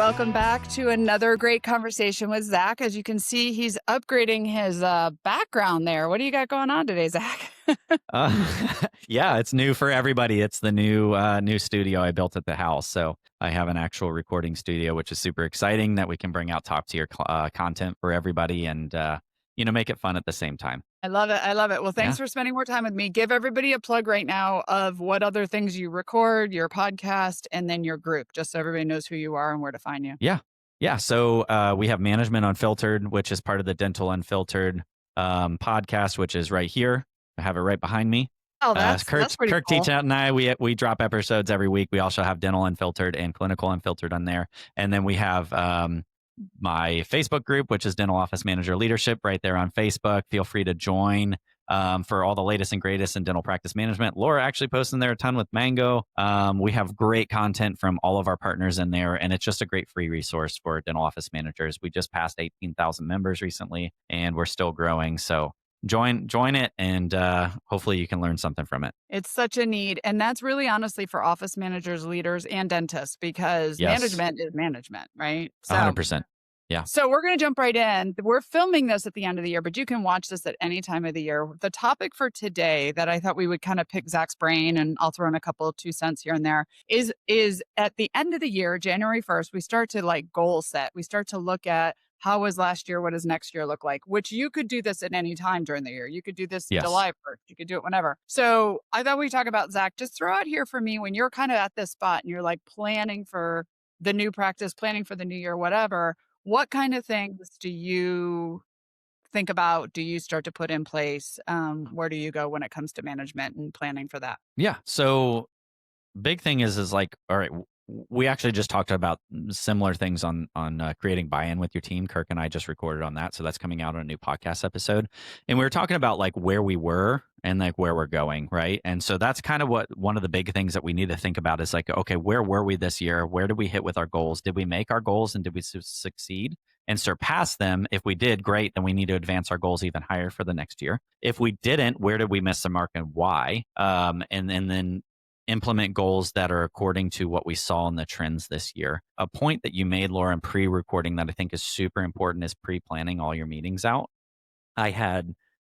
Welcome back to another great conversation with Zach. As you can see, he's upgrading his background there. What do you got going on today, Zach? Yeah, it's new for everybody. It's the new studio I built at the house. So I have an actual recording studio, which is super exciting that we can bring out top tier content for everybody and make it fun at the same time. I love it. I love it. Well, thanks Yeah. for spending more time with me. Give everybody a plug right now of what other things you record, your podcast, and then your group, just so everybody knows who you are and where to find you. Yeah. Yeah. So we have Management Unfiltered, which is part of the Dental Unfiltered podcast, which is right here. I have it right behind me. Oh, that's Kirk pretty cool. Teachout and I, we drop episodes every week. We also have Dental Unfiltered and Clinical Unfiltered on there. And then we have my Facebook group, which is Dental Office Manager Leadership, right there on Facebook. Feel free to join for all the latest and greatest in dental practice management. Laura actually posting there a ton with Mango. We have great content from all of our partners in there, and it's just a great free resource for dental office managers. We just passed 18,000 members recently, and we're still growing. So join it, and hopefully you can learn something from it. It's such a need. And that's really honestly for office managers, leaders, and dentists, because management is management, right? So 100%. Yeah. So we're going to jump right in. We're filming this at the end of the year, but you can watch this at any time of the year. The topic for today that I thought we would kind of pick Zach's brain, and I'll throw in a couple of 2 cents here and there, is at the end of the year, January 1st, we start to like goal set. We start to look at how was last year? What does next year look like? Which you could do this at any time during the year. You could do this July 1st. You could do it whenever. So I thought we'd talk about, Zach, just throw out here for me when you're kind of at this spot and you're like planning for the new practice, planning for the new year, whatever. What kind of things do you think about? Do you start to put in place? Where do you go when it comes to management and planning for that? Yeah. So big thing is like, all right, we actually just talked about similar things on creating buy-in with your team. Kirk and I just recorded on that. So that's coming out on a new podcast episode. And we were talking about like where we were and like where we're going, right? And so that's kind of what one of the big things that we need to think about is like, okay, where were we this year? Where did we hit with our goals? Did we make our goals and did we succeed and surpass them? If we did, great. Then we need to advance our goals even higher for the next year. If we didn't, where did we miss the mark and why? And then implement goals that are according to what we saw in the trends this year. A point that you made, Laura, in pre-recording that I think is super important is pre-planning all your meetings out. I had,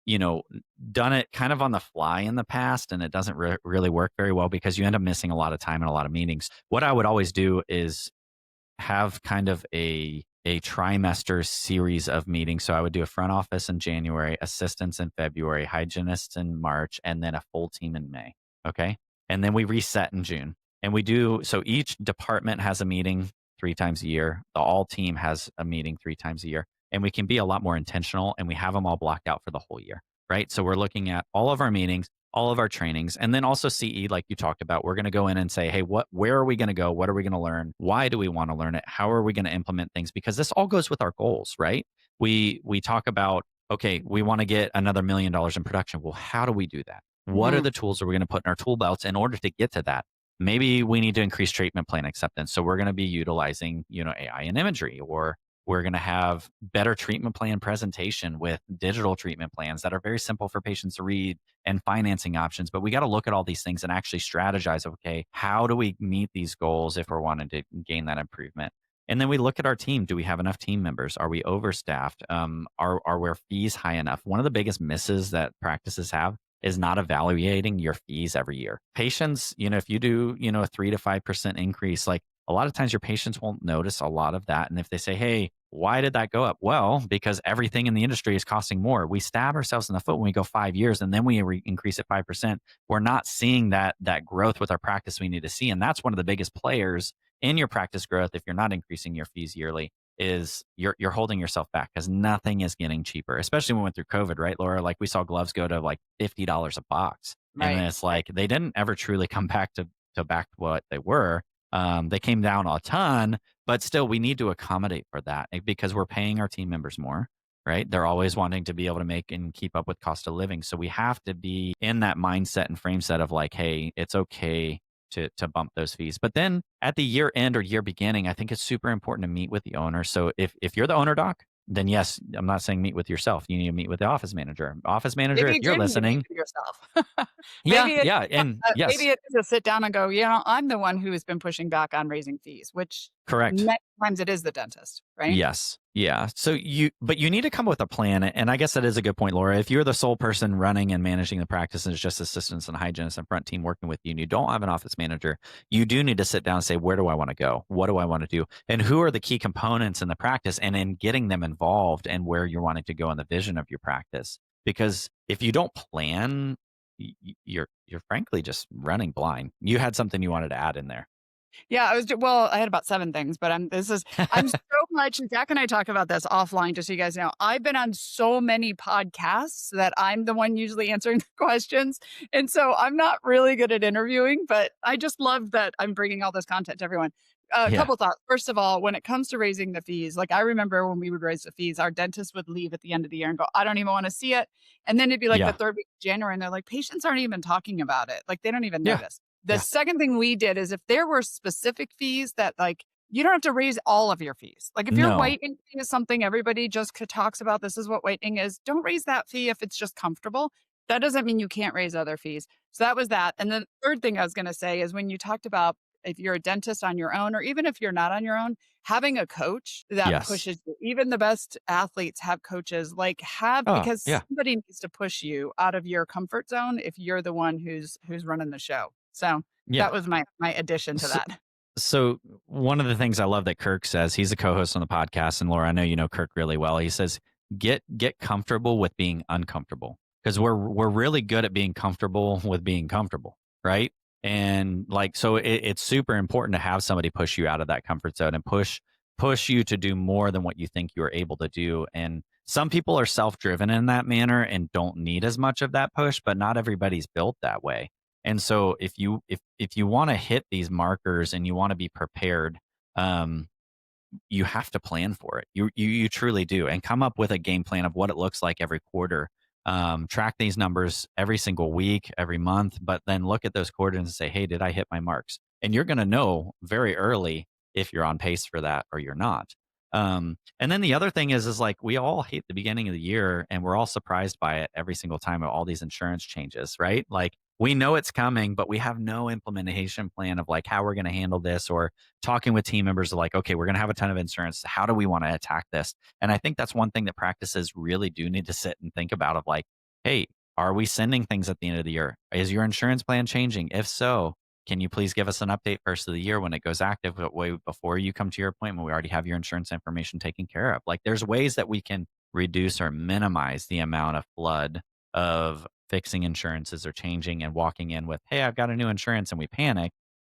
done it kind of on the fly in the past, and it doesn't really work very well because you end up missing a lot of time in a lot of meetings. What I would always do is have kind of a trimester series of meetings. So I would do a front office in January, assistants in February, hygienists in March, and then a full team in May. Okay. And then we reset in June. And so each department has a meeting 3 times a year. The all team has a meeting 3 times a year. And we can be a lot more intentional, and we have them all blocked out for the whole year, right? So we're looking at all of our meetings, all of our trainings, and then also CE, like you talked about. We're going to go in and say, hey, where are we going to go? What are we going to learn? Why do we want to learn it? How are we going to implement things? Because this all goes with our goals, right? We talk about, okay, we want to get another $1 million in production. Well, how do we do that? What are the tools that we're going to put in our tool belts in order to get to that? Maybe we need to increase treatment plan acceptance. So we're going to be utilizing, AI and imagery, or we're going to have better treatment plan presentation with digital treatment plans that are very simple for patients to read and financing options. But we got to look at all these things and actually strategize, okay, how do we meet these goals if we're wanting to gain that improvement? And then we look at our team. Do we have enough team members? Are we overstaffed? Are our fees high enough? One of the biggest misses that practices have is not evaluating your fees every year. Patients, if you do, a 3 to 5% increase, like a lot of times your patients won't notice a lot of that. And if they say, hey, why did that go up? Well, because everything in the industry is costing more. We stab ourselves in the foot when we go 5 years and then we increase it 5%. We're not seeing that growth with our practice we need to see. And that's one of the biggest players in your practice growth. If you're not increasing your fees yearly, is you're holding yourself back because nothing is getting cheaper, especially when we went through COVID, right, Laura? Like we saw gloves go to like $50 a box. Right. And it's like they didn't ever truly come back to back what they were. They came down a ton, but still we need to accommodate for that because we're paying our team members more, right? They're always wanting to be able to make and keep up with cost of living. So we have to be in that mindset and frame set of like, hey, it's okay to bump those fees. But then at the year end or year beginning, I think it's super important to meet with the owner. So if you're the owner, doc, then yes, I'm not saying meet with yourself. You need to meet with the office manager. Office manager, Maybe if you're listening, meet with yourself. yeah, and yes, maybe it's to sit down and go, I'm the one who has been pushing back on raising fees, which correct. times it is the dentist, right? Yes. Yeah. So but you need to come up with a plan. And I guess that is a good point, Laura. If you're the sole person running and managing the practice and it's just assistants and hygienists and front team working with you and you don't have an office manager, you do need to sit down and say, where do I want to go? What do I want to do? And who are the key components in the practice and in getting them involved and where you're wanting to go in the vision of your practice. Because if you don't plan, you're frankly just running blind. You had something you wanted to add in there. Yeah, well, I had about 7 things, but I'm so much Zach and I talk about this offline, just so you guys know. I've been on so many podcasts that I'm the one usually answering the questions, and so I'm not really good at interviewing, but I just love that I'm bringing all this content to everyone. A Yeah. couple thoughts. First of all, when it comes to raising the fees, like, I remember when we would raise the fees, our dentist would leave at the end of the year and go, "I don't even wanna see it," and then it'd be, like, the Yeah. 3rd week of January, and they're like, "Patients aren't even talking about it." Like, they don't even Yeah. notice. The Yeah. second thing we did is if there were specific fees that, like, you don't have to raise all of your fees. Like, if your No. whitening fee is something everybody just talks about, this is what whitening is, don't raise that fee if it's just comfortable. That doesn't mean you can't raise other fees. So that was that. And then the third thing I was gonna say is when you talked about if you're a dentist on your own, or even if you're not on your own, having a coach that Yes. pushes you. Even the best athletes have coaches, like, have Oh, because yeah. somebody needs to push you out of your comfort zone if you're the one who's running the show. So that Yeah. was my addition to So, that. so one of the things I love that Kirk says, he's a co-host on the podcast, and Laura, I know you know Kirk really well. He says, get comfortable with being uncomfortable. Because we're really good at being comfortable with being comfortable, right? And like so it's super important to have somebody push you out of that comfort zone and push you to do more than what you think you're able to do. And some people are self-driven in that manner and don't need as much of that push, but not everybody's built that way. And so if you want to hit these markers and you want to be prepared, um, you have to plan for it. You truly do, and come up with a game plan of what it looks like every quarter. Track these numbers every single week, every month, but then look at those quarters and say, "Hey, did I hit my marks?" And you're going to know very early if you're on pace for that or you're not. And then the other thing is like we all hate the beginning of the year, and we're all surprised by it every single time of all these insurance changes, right? Like we know it's coming, but we have no implementation plan of like how we're going to handle this or talking with team members of like, okay, we're going to have a ton of insurance. How do we want to attack this? And I think that's one thing that practices really do need to sit and think about of like, hey, are we sending things at the end of the year? Is your insurance plan changing? If so, can you please give us an update first of the year when it goes active, but way before you come to your appointment? We already have your insurance information taken care of. Like there's ways that we can reduce or minimize the amount of flood of fixing insurances or changing and walking in with, hey, I've got a new insurance and we panic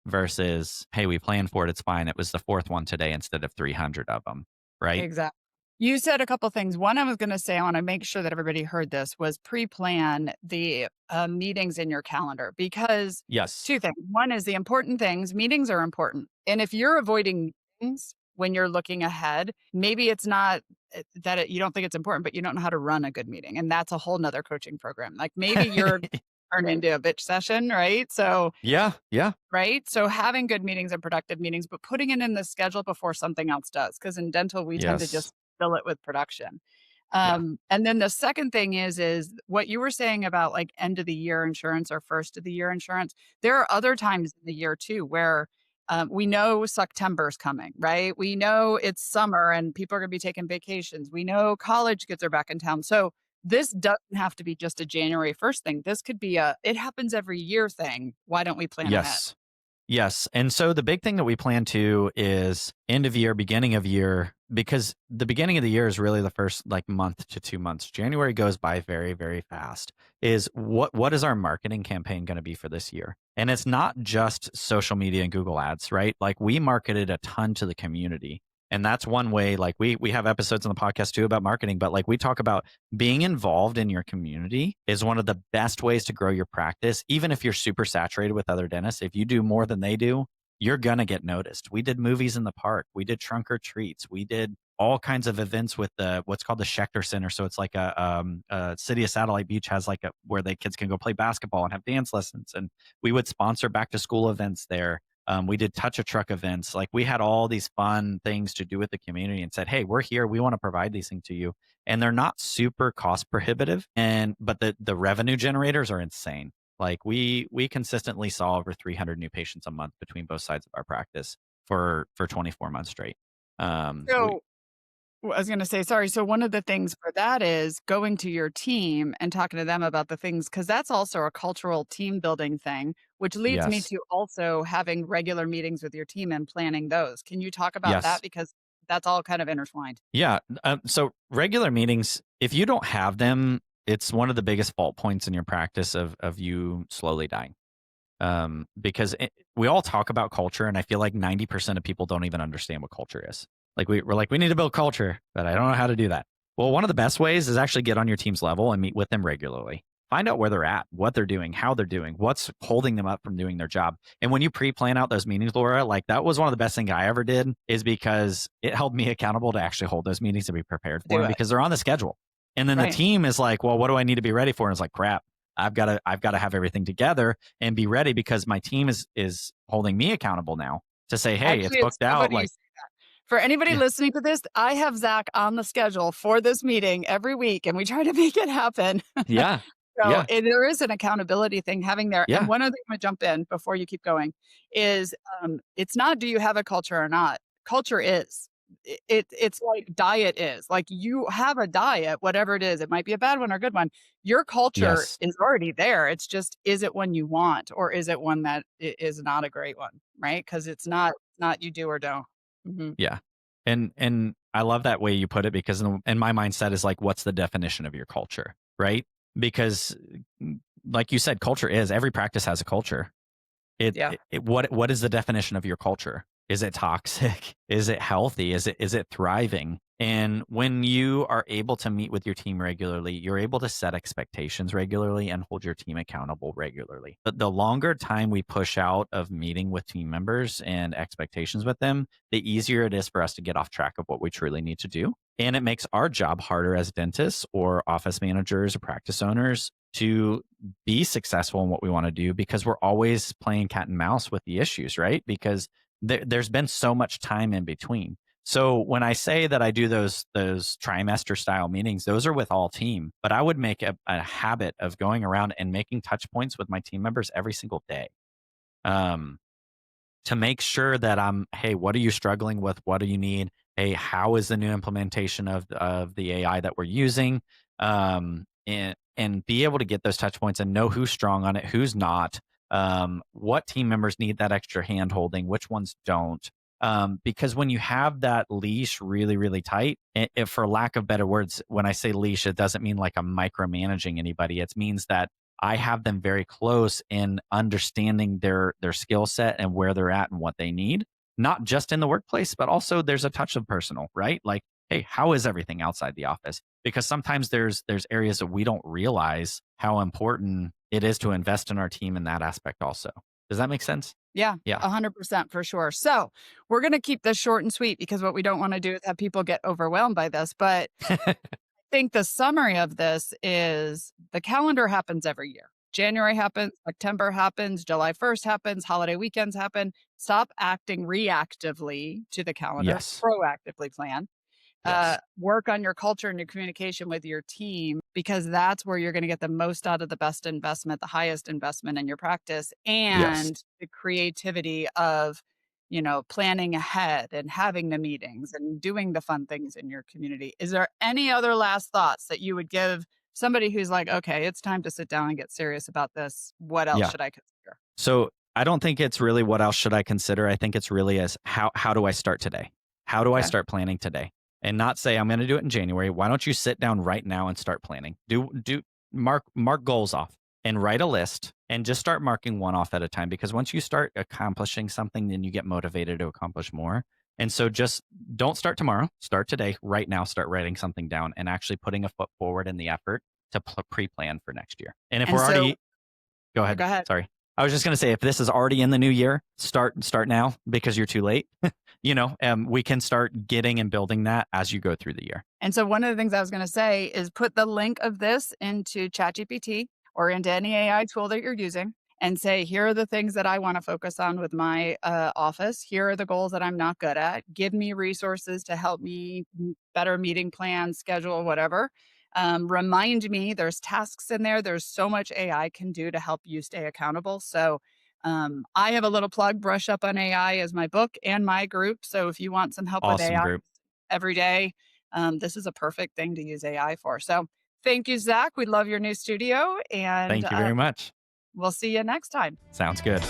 versus, hey, we planned for it. It's fine. It was the fourth one today instead of 300 of them. Right. Exactly. You said a couple things. One, I was gonna say, I wanna make sure that everybody heard this, was pre-plan the, meetings in your calendar because Yes. 2 things. One is the important things. Meetings are important, and if you're avoiding meetings when you're looking ahead, maybe it's not, you don't think it's important, but you don't know how to run a good meeting, and that's a whole 'nother coaching program. Like, maybe you're turned into a bitch session, right? So Yeah. Yeah. right? So having good meetings and productive meetings, but putting it in the schedule before something else does, because in dental, we tend to Yes. just fill it with production. Yeah. And then the second thing is what you were saying about like end of the year insurance or first of the year insurance. There are other times in the year too where we know September's coming, right? We know it's summer and people are going to be taking vacations. We know college kids are back in town. So this doesn't have to be just a January 1st thing. This could be it happens every year thing. Why don't we plan ahead? Yes. Yes. And so the big thing that we plan to is end of year, beginning of year, because the beginning of the year is really the first like month to 2 months. January goes by very, very fast. Is what is our marketing campaign going to be for this year? And it's not just social media and Google ads, right? Like we marketed a ton to the community. And that's one way, like we have episodes on the podcast too about marketing, but like we talk about being involved in your community is one of the best ways to grow your practice. Even if you're super saturated with other dentists, if you do more than they do, you're going to get noticed. We did movies in the park. We did trunk or treats. We did all kinds of events with the what's called the Schechter Center. So it's like a city of Satellite Beach has like where the kids can go play basketball and have dance lessons. And we would sponsor back to school events there. We did touch a truck events. Like we had all these fun things to do with the community and said, hey, we're here. We want to provide these things to you. And they're not super cost prohibitive. But the revenue generators are insane. Like we consistently saw over 300 new patients a month between both sides of our practice for 24 months straight. We So I was going to say, sorry. So one of the things for that is going to your team and talking to them about the things, because that's also a cultural team building thing, which leads me Yes, to also having regular meetings with your team and planning those. Can you talk about that? yes, Because that's all kind of intertwined. yeah. So regular meetings, if you don't have them, it's one of the biggest fault points in your practice of you slowly dying. Because we all talk about culture, and I feel like 90% of people don't even understand what culture is. Like we're like, we need to build culture, but I don't know how to do that. Well, one of the best ways is actually get on your team's level and meet with them regularly. Find out where they're at, what they're doing, how they're doing, what's holding them up from doing their job. And when you pre-plan out those meetings, Laura, like that was one of the best things I ever did, is because it held me accountable to actually hold those meetings and be prepared for Do them it. because they're on the schedule. And then the Right. team is like, well, what do I need to be ready for? And it's like, crap, I've got to have everything together and be ready because my team is holding me accountable now to say, hey, it's Actually, it's booked out. somebody you Like, say that. For anybody yeah, listening to this, I have Zach on the schedule for this meeting every week, and we try to make it happen. yeah, So, yeah, there is an accountability thing having there, and yeah, one other thing I'm gonna jump in before you keep going is, it's not do you have a culture or not, culture is. It's like diet is, like, you have a diet, whatever it is, it might be a bad one or a good one. Your culture yes, is already there, it's just, is it one you want, or is it one that is not a great one, right? Because it's not you do or don't. Mhm. yeah. And I love that way you put it because in my mindset is like, what's the definition of your culture, right? Because, like you said, culture is every practice has a culture. Yeah. What is the definition of your culture? Is it toxic? Is it healthy? Is it thriving? And when you are able to meet with your team regularly, you're able to set expectations regularly and hold your team accountable regularly. But the longer time we push out of meeting with team members and expectations with them, the easier it is for us to get off track of what we truly need to do. And it makes our job harder as dentists or office managers or practice owners to be successful in what we want to do because we're always playing cat and mouse with the issues, right? Because there's been so much time in between. So when I say that I do those trimester style meetings, those are with all team. But I would make a habit of going around and making touch points with my team members every single day. Um, to make sure that hey, what are you struggling with? What do you need? Hey, how is the new implementation of the AI that we're using? And be able to get those touch points and know who's strong on it, who's not. What team members need that extra hand holding, which ones don't. Because when you have that leash really, really tight, if for lack of better words, when I say leash, it doesn't mean like I'm micromanaging anybody. It means that I have them very close in understanding their skill set and where they're at and what they need, not just in the workplace, but also there's a touch of personal, right? Like, hey, how is everything outside the office? Because sometimes there's areas that we don't realize how important it is to invest in our team in that aspect also. Does that make sense? Yeah, Yeah. 100% for sure. So, we're gonna keep this short and sweet because what we don't wanna do is have people get overwhelmed by this, but I think the summary of this is the calendar happens every year. January happens, September happens, July 1st happens, holiday weekends happen. Stop acting reactively to the calendar, Yes. proactively plan. Yes. Work on your culture and your communication with your team because that's where you're going to get the most out of the best investment, the highest investment in your practice, Yes. and the creativity of, planning ahead and having the meetings and doing the fun things in your community. Is there any other last thoughts that you would give somebody who's like, okay, it's time to sit down and get serious about this? What else Yeah. should I consider? So I don't think it's really what else should I consider. I think it's really as how do I start today? How do I Okay. start planning today? And not say I'm going to do it in January. Why don't you sit down right now and start planning? Do mark goals off and write a list and just start marking one off at a time because once you start accomplishing something then you get motivated to accomplish more. And so just don't start tomorrow, start today, right now start writing something down and actually putting a foot forward in the effort to pre-plan for next year. And if And we're so, already Go oh, ahead. go ahead. Sorry. I was just gonna say if this is already in the new year, start now because you're too late. We can start getting and building that as you go through the year. And so one of the things I was going to say is put the link of this into ChatGPT or into any AI tool that you're using and say, here are the things that I want to focus on with my office. Here are the goals that I'm not good at. Give me resources to help me better meeting plans, schedule, whatever. Remind me there's tasks in there. There's so much AI can do to help you stay accountable. So I have a little plug, Brush Up on AI is my book and my group. So if you want some help with Awesome AI group. every day, this is a perfect thing to use AI for. So thank you, Zach. We love your new studio, and Thank you very much. we'll see you next time. Sounds good.